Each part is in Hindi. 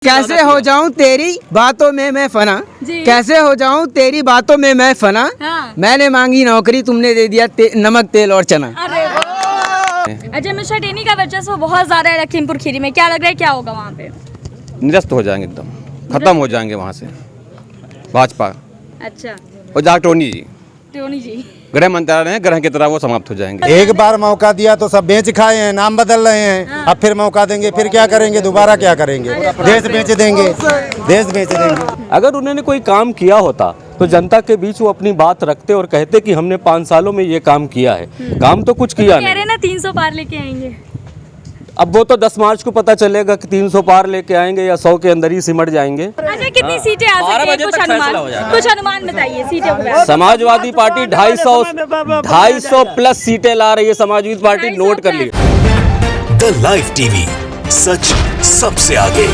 कैसे हो जाऊं तेरी बातों में मैं फना, कैसे हो जाऊं तेरी बातों में मैं फना। हाँ। मैंने मांगी नौकरी, तुमने दे दिया नमक तेल और चना। अजय मिश्रा टेनी का वर्चस्व बहुत ज्यादा है लखीमपुर खीरी में, क्या लग रहा है क्या होगा वहाँ पे? निरस्त हो जाएंगे, एकदम खत्म हो जाएंगे वहाँ से भाजपा अच्छा, और जहाँ टोनी जी गृह मंत्रालय है, ग्रह की तरह वो समाप्त हो जाएंगे। एक बार मौका दिया तो सब बेच खाए हैं, नाम बदल रहे हैं। अब फिर मौका देंगे, फिर क्या करेंगे, दोबारा क्या करेंगे? देश बेच देंगे, देश बेच देंगे। अगर उन्होंने कोई काम किया होता तो जनता के बीच वो अपनी बात रखते और कहते कि हमने 5 सालों में ये काम किया है। काम तो कुछ किया कह रहे नहीं। ना 300 पार लेके आएंगे। अब वो तो 10 मार्च को पता चलेगा कि 300 पार लेके आएंगे या 100 के अंदर ही सिमट जाएंगे। अच्छा, कितनी सीटें आ सकती हैं? कुछ अनुमान बताइए सीटें को। समाजवादी पार्टी 250 प्लस सीटें ला रही है। समाजवादी पार्टी नोट कर ली। द लाइव टीवी, सच सबसे आगे।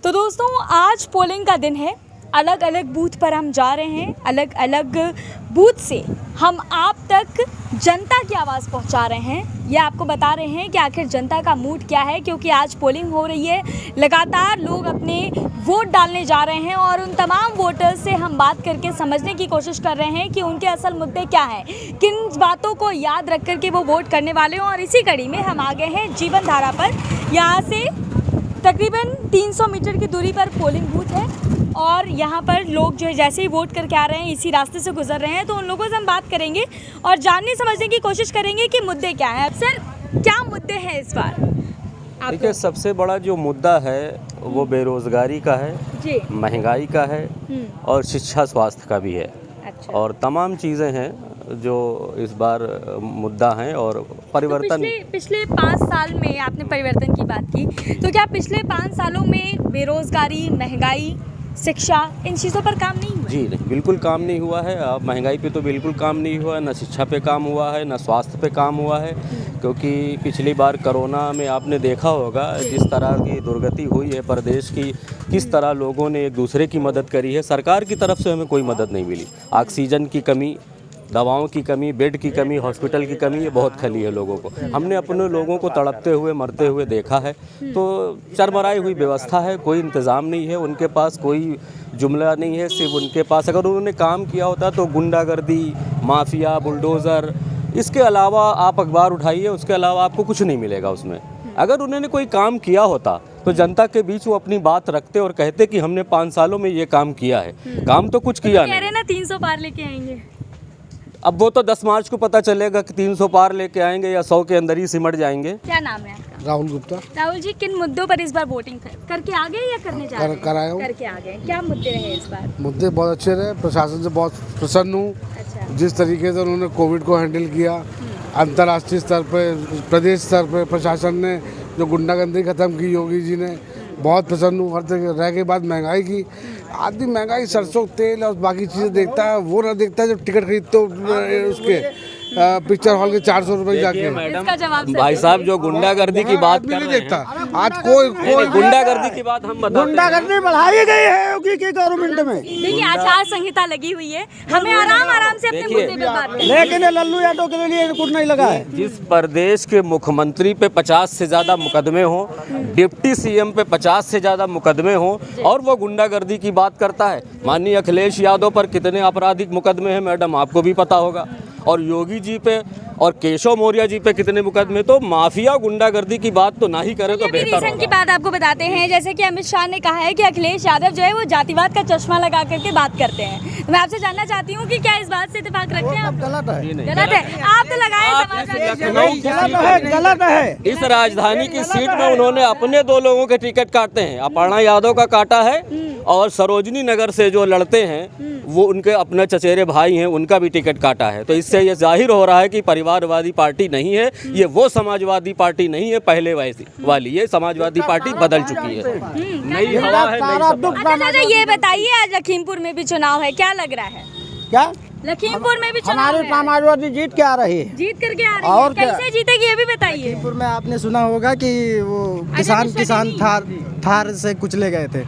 तो दोस्तों, आज पोलिंग का दिन है। अलग अलग बूथ पर हम जा रहे हैं। अलग अलग बूथ से हम आप तक जनता की आवाज़ पहुंचा रहे हैं। ये आपको बता रहे हैं कि आखिर जनता का मूड क्या है, क्योंकि आज पोलिंग हो रही है। लगातार लोग अपने वोट डालने जा रहे हैं और उन तमाम वोटर्स से हम बात करके समझने की कोशिश कर रहे हैं कि उनके असल मुद्दे क्या हैं, किन बातों को याद रख कर के वो वोट करने वाले हों। और इसी कड़ी में हम आ गए हैं जीवन धारा पर। यहाँ से तकरीबन 300 मीटर की दूरी पर पोलिंग बूथ है और यहाँ पर लोग जो है जैसे ही वोट करके आ रहे हैं, इसी रास्ते से गुजर रहे हैं, तो उन लोगों से हम बात करेंगे और जानने समझने की कोशिश करेंगे कि मुद्दे क्या हैं। सर, क्या मुद्दे हैं इस बार? देखिए, सबसे बड़ा जो मुद्दा है वो बेरोजगारी का है, जी, महंगाई का है और शिक्षा स्वास्थ्य का भी है। अच्छा। और तमाम चीज़ें हैं जो इस बार मुद्दा हैं और परिवर्तन। तो पिछले 5 साल में आपने परिवर्तन की बात की, तो क्या पिछले 5 सालों में बेरोजगारी, महंगाई, शिक्षा, इन चीज़ों पर काम नहीं हुआ? जी नहीं, बिल्कुल काम नहीं हुआ है। अब महंगाई पे तो बिल्कुल काम नहीं हुआ है, ना शिक्षा पे काम हुआ है, ना स्वास्थ्य पे काम हुआ है। क्योंकि पिछली बार कोरोना में आपने देखा होगा जिस तरह की दुर्गति हुई है प्रदेश की, किस तरह लोगों ने एक दूसरे की मदद करी है। सरकार की तरफ से हमें कोई मदद नहीं मिली। ऑक्सीजन की कमी, दवाओं की कमी, बेड की कमी, हॉस्पिटल की कमी, ये बहुत खली है लोगों को। हमने अपने लोगों को तड़पते हुए, मरते हुए देखा है। तो चरमराई हुई व्यवस्था है, कोई इंतज़ाम नहीं है, उनके पास कोई जुमला नहीं है। सिर्फ उनके पास अगर उन्होंने काम किया होता तो गुंडागर्दी, माफिया, बुलडोज़र, इसके अलावा आप अखबार उठाइए, उसके अलावा आपको कुछ नहीं मिलेगा उसमें। अगर उन्होंने कोई काम किया होता तो जनता के बीच वो अपनी बात रखते और कहते कि हमने 5 सालों में ये काम किया है। काम तो कुछ किया नहीं। कह रहे ना 300 पार लेके आएंगे। अब वो तो 10 मार्च को पता चलेगा कि 300 पार लेके आएंगे या 100 के अंदर ही सिमट जाएंगे। क्या नाम है आपका? राहुल गुप्ता। राहुल जी, किन मुद्दों पर इस बार वोटिंग करके आ गए या करने जा रहे हैं? कराया हूँ। करके आ गए। क्या मुद्दे रहे इस बार? मुद्दे बहुत अच्छे रहे, प्रशासन से बहुत प्रसन्न हूँ। अच्छा। जिस तरीके से उन्होंने कोविड को हैंडल किया, अंतर्राष्ट्रीय स्तर पे, प्रदेश स्तर पे प्रशासन ने जो गुंडागर्दी खत्म की, योगी जी ने, बहुत प्रसन्न हूँ। हर तरह रह के बाद महंगाई की, आदमी महंगाई, सरसों तेल और बाकी चीज़ें देखता है, वो ना देखता है जब टिकट खरीदते हो उसके पिक्चर हॉल के 400 रुपए जाके। इसका जवाब सर भाई साहब, जो गुंडागर्दी की बात कर नहीं रहे देखता हैं, आज कोई गुंडागर्दी की बात हम बताते हैं। गुंडागर्दी बढ़ाई गई है योगी की गवर्नमेंट में, देखिए आचार संहिता लगी हुई है, हमें आराम से अपने मुद्दे पे बात करनी है। लेकिन ये लल्लू यादव के लिए कुछ नहीं लगा है। जिस प्रदेश के मुख्यमंत्री पे 50 से ज़्यादा मुकदमे हों, डिप्टी सीएम पे 50 से ज़्यादा मुकदमे हों और वो गुंडागर्दी की बात करता है। माननीय अखिलेश यादव पर कितने आपराधिक मुकदमे हैं मैडम, आपको भी पता होगा। और योगी जी पे और केशव मौर्य जी पे कितने मुकदमे। तो माफिया गुंडागर्दी की बात तो ना ही करें तो बेहतर रीजन की बात आपको बताते हैं। जैसे कि अमित शाह ने कहा है कि अखिलेश यादव जो है वो जातिवाद का चश्मा लगा करके बात करते हैं। तो मैं आपसे जानना चाहती हूँ कि क्या इस बात से इत्तेफाक रखते हैं आप? गलत है, गलत है। आप तो लगाए गलत है। इस राजधानी की सीट में उन्होंने अपने 2 लोगों के टिकट काटते हैं। अपर्णा यादव का काटा है और सरोजनी नगर से जो लड़ते हैं वो उनके अपने चचेरे भाई हैं, उनका भी टिकट काटा है। तो इससे ये जाहिर हो रहा है कि परिवारवादी पार्टी नहीं है ये, वो समाजवादी पार्टी नहीं है पहले वैसी वाली। ये समाजवादी पार्टी बदल चुकी है, नई हवा है, नई अच्छा, ये बताइए, आज लखीमपुर में भी चुनाव है, क्या लग रहा है? क्या लखीमपुर में भी चुनाव हमारे है? समाजवादी जीत के आ रही है। जीत करके आ रही और है। क्या? कैसे जीतेगी ये भी बताइए। लखीमपुर में आपने सुना होगा कि वो किसान थार से कुचले गए थे,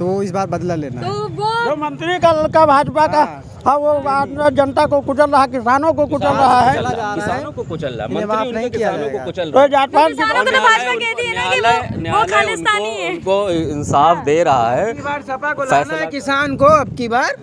तो वो इस बार बदला लेना तो वो जो मंत्री का लड़का भाजपा का हाँ वो जनता को कुचल रहा, किसानों को कुचल रहा है। किसानों को कुचल रहा है, इन्हें माफ मंत्री नहीं उनके किया किसानों को जाएगा। कुचल तो रहा है। जात पात किसानों को तो भाजपा कहती है ना कि वो खालिस्तानी है। उनको इंसाफ दे रहा है। की बार सपा को लाना है किसान को, अब की बार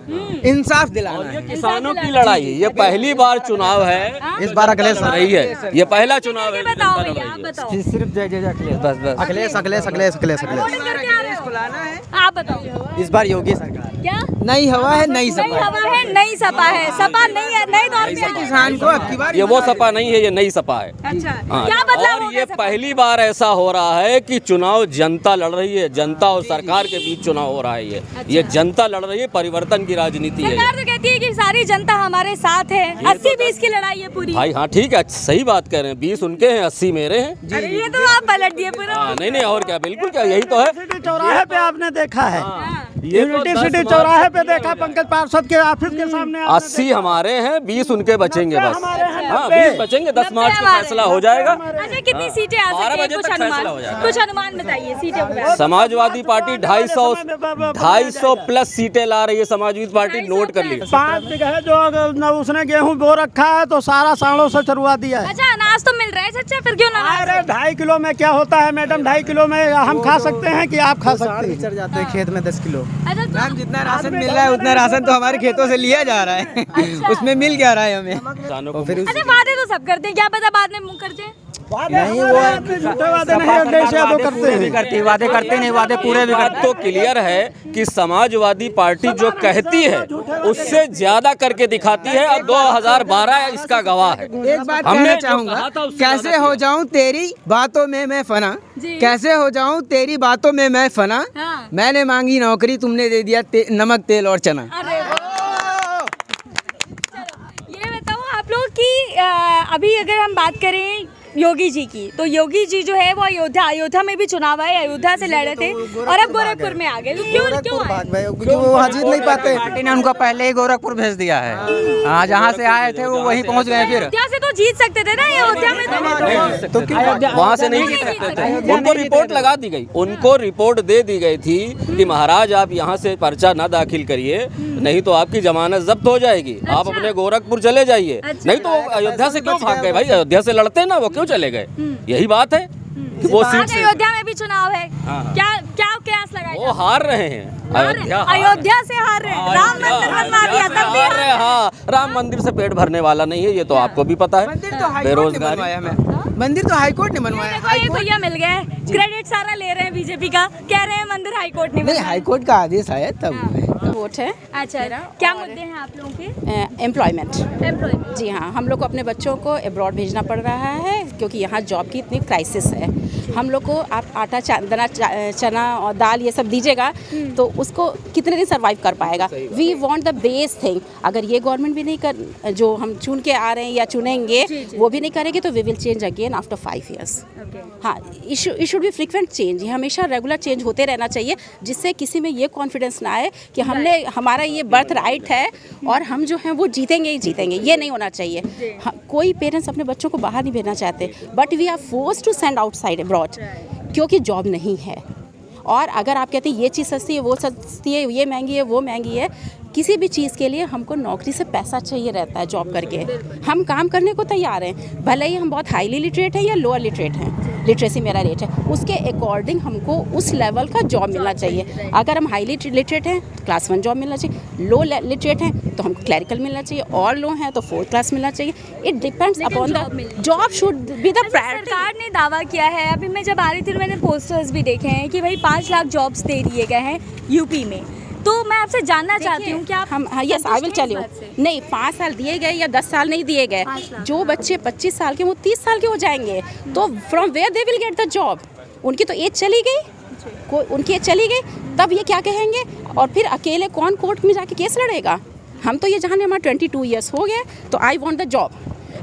इंसाफ दिलाना है। किसानों की लड़ाई है, ये पहली बार चुनाव है, इस बार अखिलेश रही है, ये पहला चुनाव है। बताओ भैया, आप बताओ। सिर्फ जय जय अखिलेश, बस बस अखिलेश अखिलेश अखिलेश अखिलेश अखिलेश। वोटिंग करके आ रहे हो? लाना है आप बताओ। इस बार योगी सरकार। क्या नई हवा है, नई नई सपा हवा है, नई सपा है, सपा नहीं है, नए दौर में है। किसान को अब की बार ये वो सपा नहीं है, ये नई सपा है। अच्छा, हाँ, क्या बदलाव हो और गया ये सपा? पहली बार ऐसा हो रहा है कि चुनाव जनता लड़ रही है, जनता और सरकार के बीच चुनाव हो रहा है। ये जनता लड़ रही है, परिवर्तन की राजनीति है। सरकार तो कहती है कि सारी जनता हमारे साथ है, 80-20 की लड़ाई है पूरी। भाई हाँ ठीक है, सही बात कह रहे हैं, 20 उनके हैं, 80 मेरे हैं। अरे ये तो आप पलट दिए पूरा। हाँ, नहीं और क्या, बिल्कुल क्या, यही तो है। सिटी चौराहे पे आपने देखा है, ये तो यूनिटी 10 सिटी मार्च चौराहे पे देखा पंकज पार्षद के ऑफिस के सामने। 80 हमारे हैं, 20 उनके बचेंगे बस। हमारे हैं, हाँ 90 20 बचेंगे, 10 मार्च को फैसला हो जाएगा। अच्छा, कितनी सीटें आ 12 सकती है? बजे कुछ तक फैसला अनुमान, हो जाएगा। कुछ अनुमान बताइए सीटें के बारे में। समाजवादी पार्टी 250 प्लस सीटें ला रही है, समाजवादी पार्टी नोट कर ली। 5 जगह जो अगर न उसने गेहूं बो रखा है तो सारा सालों से चरवा दिया है। अच्छा, अनाज तो मिल रहा है सच्चा, फिर क्यों ना? अरे 2.5 किलो में क्या होता है मैडम? 2.5 किलो में हम खा सकते हैं कि आप खा सकते हैं? चढ़ जाते हैं खेत में 10 किलो। अच्छा, तो मैम जितना राशन मिल रहा है उतना राशन तो हमारे खेतों से लिया जा रहा है। उसमें मिल क्या रहा है हमें? किसानों फिर अच्छा, वादे तो सब करते हैं, क्या पता बाद में मुंह कर जाए। नहीं वो झूठे वादे नहीं अखिलेश यादव करते हैं। वादे करते नहीं, वादे पूरे भी बात तो क्लियर है कि समाजवादी पार्टी जो कहती है उससे ज्यादा करके दिखाती है, और 2012 इसका गवाह है। एक बात हमने कहना जो चाहूंगा, कहा था उससे कैसे ज्यादा हो जाऊं तेरी बातों में मैं फना, जी। कैसे हो जाऊं तेरी बातों में मैं फना। हाँ। मैंने मांगी नौकरी, तुमने दे दिया नमक तेल और चना। अरे ये बताओ आप लोग कि अभी अगर हम बात करें योगी जी की, तो योगी जी जो है वो अयोध्या में भी चुनाव आए, अयोध्या से लड़े थे और अब गोरखपुर में आ गए। तो क्यों आए? क्योंकि वो वहाँ जीत नहीं पाते, पार्टी ने उनको पहले ही गोरखपुर भेज दिया है। हाँ, जहाँ से आए थे वो वहीं पहुँच गए। फिर अयोध्या से तो जीत सकते थे ना, अयोध्या में तो क्यों वहाँ से नहीं जीत सकते थे, उनको रिपोर्ट लगा दी गई, उनको रिपोर्ट दे दी गई थी कि महाराज आप यहाँ से पर्चा ना दाखिल करिए, नहीं तो आपकी जमानत जब्त हो जाएगी, आप अपने गोरखपुर चले जाइए। नहीं तो अयोध्या से क्यों भाग गए भाई? अयोध्या से लड़ते ना, वो क्यों चले गए? यही बात है कि वो सीट आज से अयोध्या में भी चुनाव है। हाँ। क्या क्या कयास लगाए? वो हार रहे हैं, अयोध्या से हार रहे हैं। राम मंदिर बनवा दिया तब भी हार रहे हैं। हाँ, राम मंदिर से पेट भरने वाला नहीं है, ये तो आपको भी पता है। मंदिर तो हाईकोर्ट ने बेरोजगारी बनवाया। मैं मंदिर तो हाईकोर्ट ने बनवाया। देखो ये भैया मिल गए, क्रेडिट सारा ले रहे हैं बीजेपी का, कह रहे हैं मंदिर हाईकोर्ट ने नहीं, बनवाया। हाईकोर्ट का आदेश आया तब। वोट है अच्छा, क्या मुद्दे हैं आप लोगों के? एम्प्लॉयमेंट। एम्प्लॉयमेंट। जी हाँ, हम लोग को अपने बच्चों को अब्रॉड भेजना पड़ रहा है क्योंकि यहाँ जॉब की इतनी क्राइसिस है। हम लोग को आप आटा चना और दाल ये सब दीजिएगा तो उसको कितने दिन सर्वाइव कर पाएगा? We want the base thing. अगर ये गवर्नमेंट भी नहीं कर, जो हम चुन के आ रहे हैं या चुनेंगे वो भी नहीं करेंगे तो we will change again after 5 years। हाँ, it should be frequent change, ये हमेशा रेगुलर चेंज होते रहना चाहिए, जिससे किसी में ये कॉन्फिडेंस ना आए कि हमने हमारा ये बर्थ राइट है और हम जो हैं वो जीतेंगे ही जीतेंगे। ये नहीं होना चाहिए। कोई पेरेंट्स अपने बच्चों को बाहर नहीं भेजना चाहते, but we are forced to send outside abroad क्योंकि जॉब नहीं है। और अगर आप कहते हैं ये चीज़ सस्ती है, वो सस्ती है, ये महंगी है, वो महंगी है, किसी भी चीज़ के लिए हमको नौकरी से पैसा चाहिए रहता है। जॉब करके हम काम करने को तैयार हैं, भले ही हम बहुत हाईली लिटरेट हैं या लोअर लिटरेट हैं, लिटरेसी मेरा रेट है, उसके अकॉर्डिंग हमको उस लेवल का जॉब मिलना चाहिए। अगर हम हाईली लिटरेट हैं क्लास 1 जॉब मिलना चाहिए, लो लिटरेट हैं तो हम क्लरिकल मिलना चाहिए, और लो हैं तो 4th क्लास मिलना चाहिए। It depends upon the job should be the priority. सरकार ने दावा किया है, अभी मैं जब आ रही थी मैंने पोस्टर्स भी देखे हैं कि भाई 5 लाख जॉब्स दे दिए गए हैं यूपी में। तो मैं आपसे जानना चाहती हूँ कि आप हम yes I will tell you. नहीं, 5 साल दिए गए या 10 साल नहीं दिए गए, जो बच्चे 25 साल के वो 30 साल के हो जाएंगे, तो from where they will get the job? उनकी तो एज चली गई, उनकी एज चली गई, तब ये क्या कहेंगे? और फिर अकेले कौन कोर्ट में जाके केस लड़ेगा? हम तो ये जाने हमारा 22 ईयर्स हो गए, तो आई वॉन्ट द जॉब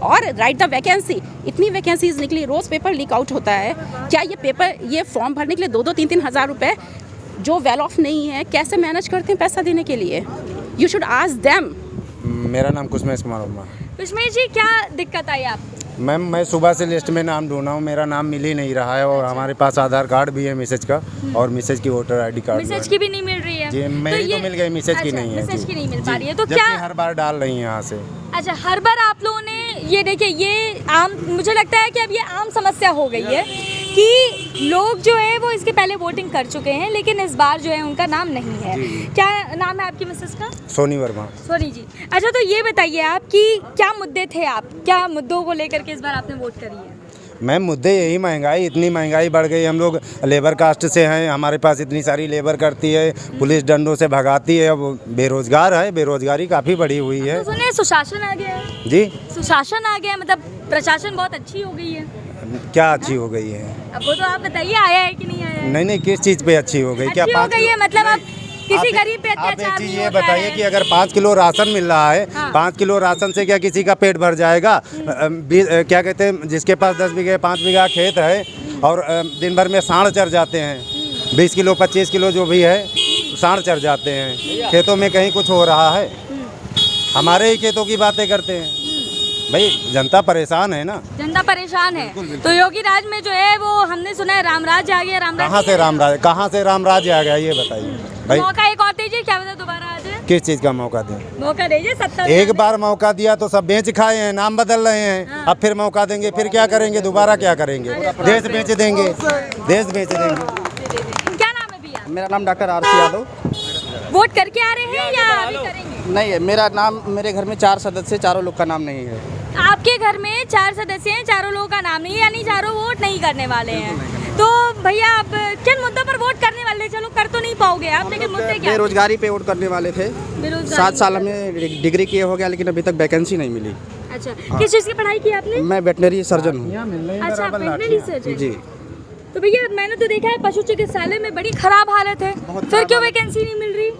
और राइट द वैकेंसी। इतनी वैकेंसीज निकली, रोज़ पेपर लीक आउट होता है। क्या ये पेपर, ये फॉर्म भरने के लिए 2-3 हज़ार रुपये जो वेल ऑफ नहीं है कैसे मैनेज करते हैं पैसा देने के लिए? You should ask them. मेरा नाम कुशमेश कुमार वर्मा। कुशमेश जी, क्या दिक्कत आई आपको? मैम मैं सुबह से लिस्ट में नाम ढूंढा हूँ, मेरा नाम मिल ही नहीं रहा है और हमारे पास आधार कार्ड भी है मिसेज का और मिसेज की वोटर आईडी कार्ड भी है। मिसेज की भी नहीं मिल रही है? जी मेरी तो मिल गई, मिसेज की अच्छा, नहीं है। मिसेज की नहीं मिल पा रही है, तो जबकि क्या हर बार डाल रही हैं यहाँ से। अच्छा, हर बार आप लोगों ने ये देखिए, ये आम, मुझे लगता है कि अब ये आम समस्या हो गई है कि लोग जो है वो इसके पहले वोटिंग कर चुके हैं लेकिन इस बार जो है उनका नाम नहीं है। क्या नाम है आपकी मिसेस का? सोनी वर्मा। सोनी जी। अच्छा, तो ये बताइए आप कि क्या मुद्दे थे, आप क्या मुद्दों को लेकर के इस बार आपने वोट करी है? मैम मुद्दे यही महंगाई, इतनी महंगाई बढ़ गई, हम लोग लेबर कास्ट से हैं, हमारे पास इतनी सारी लेबर करती है, पुलिस डंडों से भगाती है, अब बेरोजगार है, बेरोजगारी काफ़ी बढ़ी हुई है। तो सुने सुशासन आ गया है? जी सुशासन आ गया है, मतलब प्रशासन बहुत अच्छी हो गई है। क्या अच्छी हो गई है? अब वो तो आप बताइए, आया है कि नहीं आया है? नहीं किस चीज़ पे अच्छी हो गई? क्या अच्छी हो गई है मतलब आप किसी गरीब पे आप एक अत्याचार चीज़ नहीं ये होता बताइए है। कि अगर 5 किलो राशन मिल रहा है, हाँ। 5 किलो राशन से क्या किसी का पेट भर जाएगा? क्या कहते हैं, जिसके पास 10 बीघे 5 बीघा खेत है और दिन भर में साढ़ चर जाते हैं, 20 किलो 25 किलो जो भी है साढ़ चर जाते हैं, खेतों में कहीं कुछ हो रहा है? हमारे ही खेतों की बातें करते हैं। भाई जनता परेशान है ना, जनता परेशान है। तो योगी राज में जो है वो हमने सुना है रामराज आ गया। रामराज कहाँ से रामराज आ गया ये बताइए भाई। मौका एक और दीजिए, क्या पता दोबारा आ जाए। किस चीज़ का मौका दें? मौका दीजिए, 70 एक बार मौका दिया तो सब बेच खाए हैं, नाम बदल रहे हैं। हाँ। अब फिर मौका देंगे, फिर क्या करेंगे? दोबारा क्या करेंगे? देश बेच देंगे, देश बेच देंगे। क्या नाम है भैया? मेरा नाम डॉक्टर आरसी यादव। वोट करके आ रहे हैं या अभी करेंगे? नहीं है मेरा नाम, मेरे घर में 4 सदस्य, चारों लोग का नाम नहीं है। आपके घर में 4 सदस्य हैं, चारों लोगों का नाम नहीं है, यानी चारों वोट नहीं करने वाले हैं। तो भैया आप किन मुद्दों पर वोट करने वाले? चलो कर तो नहीं पाओगे आप, लेकिन मुद्दे क्या? बेरोजगारी पे वोट करने वाले थे। 7 साल में डिग्री किए हो गया लेकिन अभी तक वैकेंसी नहीं मिली। अच्छा, किस चीज़ की पढ़ाई की आपने? मैं वेटनरी सर्जन हूँ। अच्छा, वेटनरी सर्जन। जी। तो भैया मैंने तो देखा है पशु चिकित्सालय में बड़ी खराब हालत है, फिर क्यों वैकेंसी नहीं मिल रही?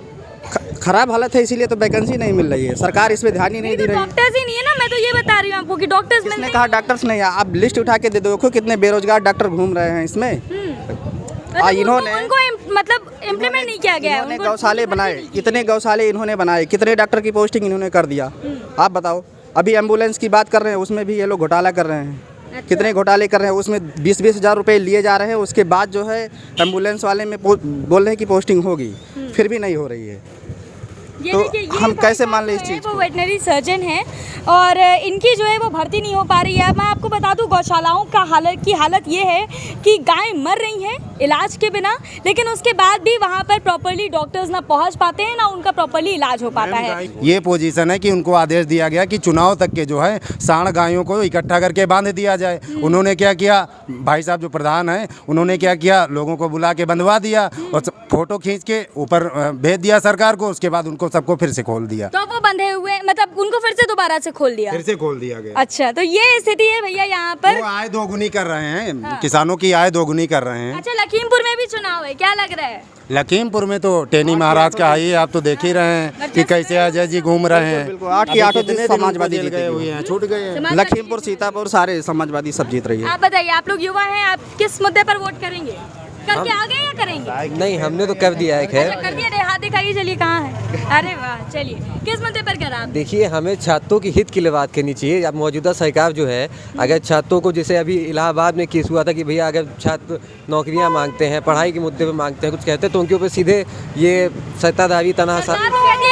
खराब हालत है इसीलिए तो वैकेंसी नहीं मिल रही है, सरकार इस पे ध्यान ही नहीं दे रही है। डॉक्टर्स ही नहीं है ना, मैं तो ये बता रही हूँ आपको कि डॉक्टर्स मिलते किसने कहा डॉक्टर्स नहीं है? आप लिस्ट उठा के दे दो, देखो कितने बेरोजगार डॉक्टर घूम रहे हैं इसमें। इन्होंने उनको मतलब इम्प्लीमेंट नहीं किया गया है। इन्होंने गौशाले बनाए, कितने गौशाले इन्होंने बनाए, कितने डॉक्टर की पोस्टिंग इन्होंने कर दिया। आप बताओ, अभी एम्बुलेंस की बात कर रहे हैं, उसमें भी ये लोग घोटाला कर रहे हैं। कितने घोटाले कर रहे हैं, उसमें 20-20 हज़ार रुपये लिए जा रहे हैं, उसके बाद जो है एम्बुलेंस वाले में बोल रहे हैं कि पोस्टिंग होगी, फिर भी नहीं हो रही है। तो हम कैसे मान लें इस चीज़ को? वो वेटनरी सर्जन हैं और इनकी जो है वो भर्ती नहीं हो पा रही है। मैं आपको बता दूं गौशालाओं का हालत ये है कि गायें मर रही हैं इलाज के बिना, लेकिन उसके बाद भी वहाँ पर प्रॉपर्ली डॉक्टर्स ना पहुँच पाते हैं, ना उनका प्रॉपर्ली इलाज हो पाता है। ये पोजीशन है कि उनको आदेश दिया गया कि चुनाव तक के जो है साढ़ गायों को इकट्ठा करके बांध दिया जाए। उन्होंने क्या किया, भाई साहब जो प्रधान हैं उन्होंने क्या किया, लोगों को बुला के बंधवा दिया और फोटो खींच के ऊपर भेज दिया सरकार को, उसके बाद उनको सबको फिर से खोल दिया। तो वो बंधे हुए, मतलब उनको फिर से दोबारा से खोल दिया? फिर से खोल दिया गया। अच्छा, तो ये स्थिति है भैया यहाँ पर। वो आय दोगुनी कर रहे हैं, किसानों की आय दोगुनी कर रहे हैं। अच्छा, लखीमपुर में भी चुनाव है, क्या लग रहा है? लखीमपुर में तो टेनी महाराज का आई है, आप तो देख ही रहे हैं कि कैसे अजय जी घूम रहे हैं। बिल्कुल 8 की 8 समाजवादी गए हुए हैं, छूट गए हैं। लखीमपुर, सीतापुर सारे समाजवादी सब जीत रही है। आप बताइए, आप लोग युवा हैं, आप किस मुद्दे पर वोट करेंगे? करके आ गए या करेंगे? नहीं, हमने तो कर दिया है। खैर अच्छा, कर दिया। हाथ दिखाइए, चलिए कहाँ है? अरे वाह, चलिए किस मुद्दे पर करा आप? देखिए, हमें छात्रों की हित के लिए बात करनी चाहिए। अब मौजूदा सरकार जो है, अगर छात्रों को, जैसे अभी इलाहाबाद में केस हुआ था कि भैया अगर छात्र नौकरियां मांगते हैं, पढ़ाई के मुद्दे पे मांगते हैं, कुछ कहते हैं, तो उनके ऊपर सीधे ये सत्ताधारी तनाशाह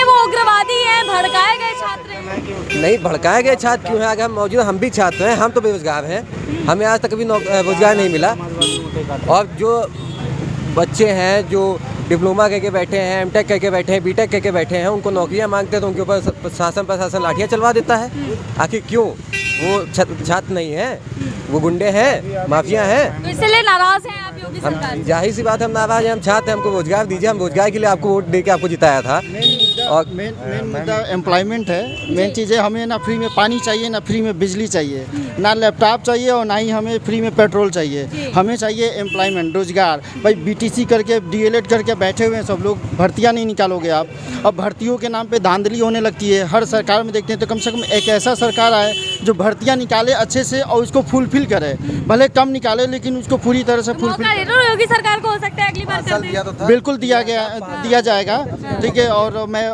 वो उग्रवादी है, भड़काए गए छात्र। नहीं, भड़काए गए छात्र क्यों हैं? अगर मौजूदा हम भी छात्र हैं, हम तो बेरोजगार हैं, हमें आज तक कभी रोजगार नहीं मिला। और जो बच्चे हैं जो डिप्लोमा करके बैठे हैं, एमटेक करके बैठे हैं, बीटेक करके बैठे हैं, उनको नौकरियां मांगते हैं तो उनके ऊपर प्रशासन लाठियां चलवा देता है। आखिर क्यों? वो छात्र नहीं है, वो गुंडे हैं, माफिया हैं। तो इसलिए नाराज हैं आप योगी सरकार हम, से? जाहिर सी बात है, हम नाराज हैं, हम छात्र हैं, हमको रोजगार दीजिए। हम रोजगार के लिए आपको वोट दे के आपको जिताया था। और मेन मुद्दा एम्प्लॉयमेंट है। मेन चीज़ है, हमें ना फ्री में पानी चाहिए, ना फ्री में बिजली चाहिए, ना लैपटॉप चाहिए और ना ही हमें फ्री में पेट्रोल चाहिए। हमें चाहिए एम्प्लॉयमेंट, रोजगार। भाई बीटीसी करके डीएलएड करके बैठे हुए हैं सब लोग, भर्तियाँ नहीं निकालोगे आप। अब भर्तियों के नाम पे धांधली होने लगती है। हर सरकार में देखते हैं तो कम से कम एक ऐसा सरकार आए जो भर्तियाँ निकाले अच्छे से और उसको फुलफिल करे। भले कम निकाले लेकिन उसको पूरी तरह से फुलफिल। योगी सरकार को हो सकता है अगली बार बिल्कुल दिया जाएगा, ठीक है। और मैं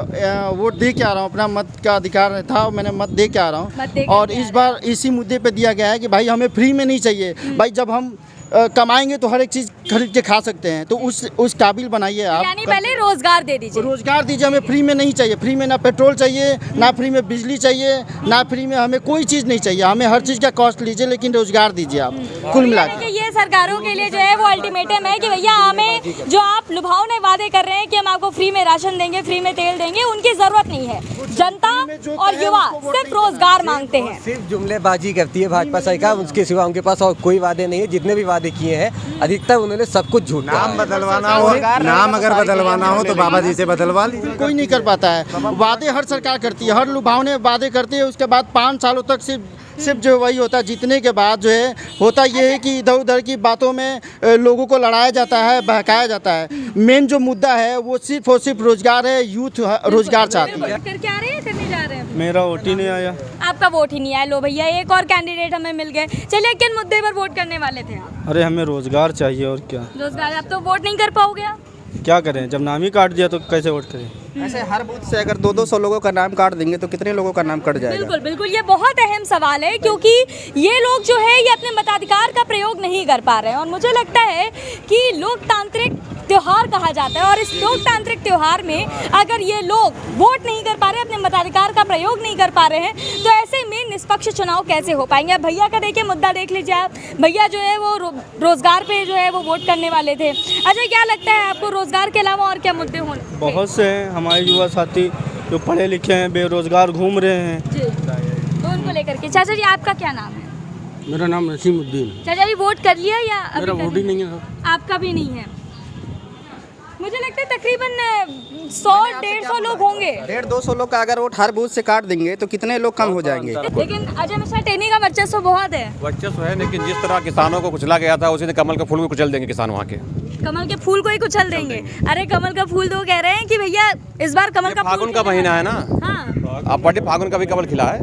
वोट दे के आ रहा हूँ, अपना मत का अधिकार था, मैंने मत दे के आ रहा हूँ। और इस बार इसी मुद्दे पे दिया गया है कि भाई हमें फ्री में नहीं चाहिए। भाई जब हम कमाएंगे तो हर एक चीज़ खरीद के खा सकते हैं, तो उस काबिल बनाइए आप। यानी पहले रोजगार दे दीजिए। रोजगार दीजिए, हमें फ्री में नहीं चाहिए। फ्री में ना पेट्रोल चाहिए, ना फ्री में बिजली चाहिए, ना फ्री में हमें कोई चीज़ नहीं चाहिए। हमें हर चीज़ का कॉस्ट लीजिए, लेकिन रोजगार दीजिए आप। कुल मिलाकर ये सरकारों के लिए जो है वो अल्टीमेटम है कि भैया हमें जो आप लुभावने वादे कर रहे हैं कि हम आपको फ्री में राशन देंगे, फ्री में तेल देंगे, उनकी जरूरत नहीं है। जनता और युवा सिर्फ रोजगार मांगते हैं। सिर्फ जुमलेबाजी करती है भाजपा सरकार, उसके सिवा उनके पास और कोई वादे नहीं है। जितने भी वादे किए हैं अधिकतर उन्होंने सब कुछ झूठ। नाम बदलवाना हो, नाम अगर बदलवाना हो तो बाबा जी से बदलवा लीजिए। कोई नहीं कर पाता है। वादे हर सरकार करती है, हर लुभावने वादे करती है, उसके बाद 5 सालों तक सिर्फ जो वही होता है। जीतने के बाद जो है होता ये है कि इधर उधर की बातों में लोगों को लड़ाया जाता है, बहकाया जाता है। मेन जो मुद्दा है वो सिर्फ और सिर्फ रोजगार है। यूथ रोजगार चाहती है। करके आ रहे हैं, करने जा रहे हैं? मेरा वोट ही नहीं आया। आपका वोट ही नहीं आया। लो भैया, एक और कैंडिडेट हमें मिल गए। चलिए, किन मुद्दे पर वोट करने वाले थे आप? अरे हमें रोजगार चाहिए और क्या। रोजगार। आप तो वोट नहीं कर पाओगे। क्या करें, जब नाम ही काट दिया तो कैसे वोट करें। ऐसे हर बूथ से अगर 200 लोगों का नाम काट देंगे तो कितने लोगों का नाम कट जाएगा? बिल्कुल बिल्कुल, ये बहुत अहम सवाल है, क्योंकि ये लोग जो है ये अपने मताधिकार का प्रयोग नहीं कर पा रहे हैं। और मुझे लगता है कि लोकतांत्रिक त्योहार कहा जाता है, और इस लोकतांत्रिक त्योहार में अगर ये लोग वोट नहीं कर पा रहे, अपने मताधिकार का प्रयोग नहीं कर पा रहे हैं, तो ऐसे में निष्पक्ष चुनाव कैसे हो पाएंगे? अब भैया का देखिए मुद्दा देख लीजिए आप। भैया जो है वो रोजगार पे जो है वो वोट करने वाले थे। अजय, क्या लगता है आपको रोजगार के अलावा और क्या मुद्दे होंगे? बहुत से हैं हमारे युवा साथी जो पढ़े लिखे हैं, बेरोजगार घूम रहे हैं जी, तो उनको लेकर के। चाचा जी, आपका क्या नाम है? मेरा नाम नसीमुद्दीन। चाचा जी, वोट कर लिया या मेरा वोट ही नहीं है। आपका भी नहीं है? मुझे लगता है तकरीबन 100-150 लोग होंगे। 150-200 लोग का अगर वोट हर बूथ से काट देंगे तो कितने लोग कम हो जाएंगे? लेकिन अजय मिश्रा टेनी का वर्चस्व बहुत है। वर्चस्व है, लेकिन जिस तरह किसानों को कुचला गया था, उसी ने कमल का फूल को कुचल देंगे किसान वहाँ के। कमल के फूल को ही कुचल देंगे? अरे कमल का फूल तो कह रहे हैं कि भैया इस बार कमल का फागुन का महीना है ना। हाँ, आप पढ़े, फागुन का भी कमल खिला है।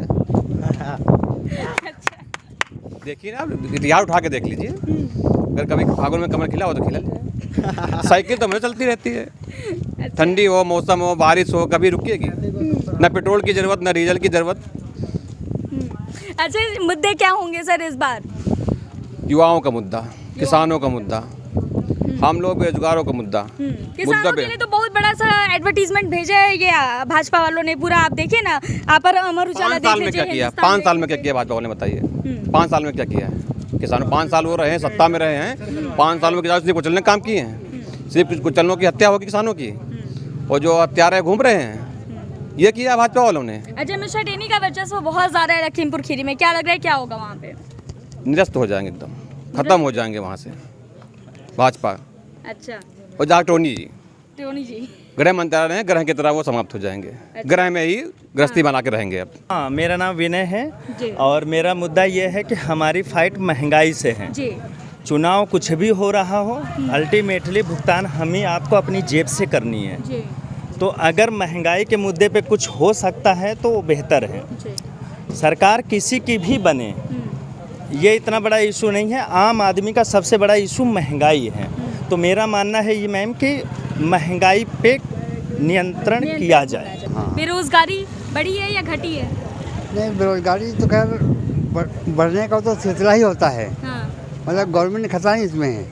देखिए ना, इतिहास उठा के देख लीजिए, अगर कभी फागुन में कमल खिला हो तो खिला लीजिए। साइकिल तो हमें चलती रहती है, ठंडी हो, मौसम हो, बारिश हो, कभी रुकेगी ना। पेट्रोल की ज़रूरत, ना डीजल की ज़रूरत। अच्छा, मुद्दे क्या होंगे सर इस बार? युवाओं का मुद्दा, किसानों का मुद्दा, हम लोग बेरोजगारों का मुद्दा। किसानों के लिए तो बहुत बड़ा सा एडवर्टीजमेंट भेजा है ये भाजपा वालों ने पूरा। आप देखिए ना, आप पर अमर उजाला देख लीजिए। 5 साल में क्या किया भाजपा वाले, बताइए 5 साल में क्या किया है? किसानों 5 साल वो रहे हैं, सत्ता में रहे हैं, 5 साल में किसान सिर्फ कुचलने काम किए हैं। सिर्फ कुचलनों की हत्या होगी किसानों की, और जो हत्यारे घूम रहे हैं ये किया भाजपा वालों ने। अजय मिश्रा टेनी का वर्चस्व बहुत ज़्यादा है लखीमपुर खीरी में। क्या लग रहा है क्या होगा वहाँ पे? निरस्त हो जाएंगे, एकदम खत्म हो जाएंगे वहाँ से भाजपा। अच्छा, और जहाँ टोनी जी गृह मंत्रालय है, ग्रह की तरह वो समाप्त हो जाएंगे। ग्रह में ही गृहस्थी बना के रहेंगे अब। हाँ, मेरा नाम विनय है और मेरा मुद्दा ये है कि हमारी फाइट महंगाई से है जी। चुनाव कुछ भी हो रहा हो, अल्टीमेटली भुगतान हम ही आपको अपनी जेब से करनी है जी। तो अगर महंगाई के मुद्दे पे कुछ हो सकता है तो वो बेहतर है। सरकार किसी की भी बने, ये इतना बड़ा इशू नहीं है। आम आदमी का सबसे बड़ा इशू महंगाई है। तो मेरा मानना है ये मैम कि महंगाई पे नियंत्रण किया जाए। बेरोजगारी बढ़ी है या घटी है? नहीं, बेरोजगारी तो खैर बढ़ने का तो सिलसिला ही होता है। मतलब गवर्नमेंट ने खतरा नहीं इसमें है,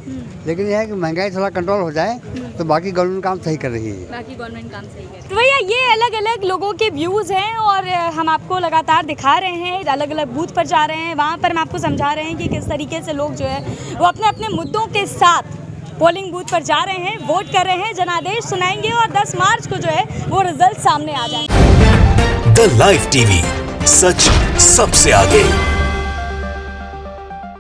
लेकिन यह है कि महंगाई थोड़ा कंट्रोल हो जाए तो बाकी गवर्नमेंट काम सही कर रही है। बाकी गवर्नमेंट काम सही कर रही है। तो भैया, ये अलग अलग लोगों के व्यूज़ हैं और हम आपको लगातार दिखा रहे हैं। अलग अलग बूथ पर जा रहे हैं, वहाँ पर हम आपको समझा रहे हैं कि किस तरीके से लोग जो है वो अपने अपने मुद्दों के साथ पोलिंग बूथ पर जा रहे हैं, वोट कर रहे हैं, जनादेश सुनाएंगे और 10 मार्च को जो है वो रिजल्ट सामने आ जाएंगे। द लाइव टीवी, सच सबसे आगे।